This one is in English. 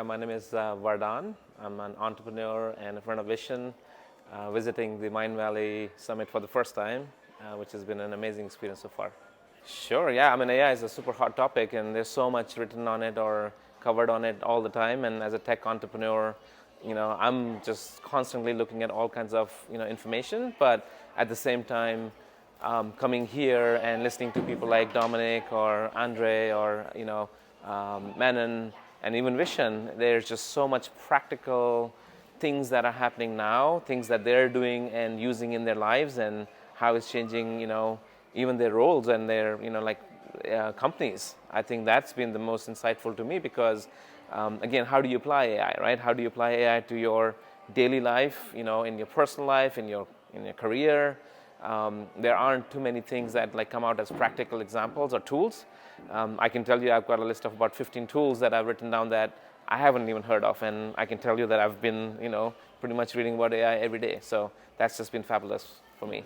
My name is Vardaan. I'm an entrepreneur and a friend of vision, visiting the Mindvalley Summit for the first time, which has been an amazing experience so far. Sure, yeah. I mean, AI is a super hot topic, and there's so much written on it or covered on it all the time. And as a tech entrepreneur, I'm just constantly looking at all kinds of information. But at the same time, coming here and listening to people like Dominic or Andre or Manon and even Vishen, there's just so much practical things that are happening now, things that they're doing and using in their lives, and how it's changing, even their roles and their, companies. I think that's been the most insightful to me because, again, how do you apply AI, right? How do you apply AI to your daily life, in your personal life, in your career? There aren't too many things that come out as practical examples or tools. I can tell you I've got a list of about 15 tools that I've written down that I haven't even heard of, and I can tell you that I've been, pretty much reading about AI every day. So that's just been fabulous for me.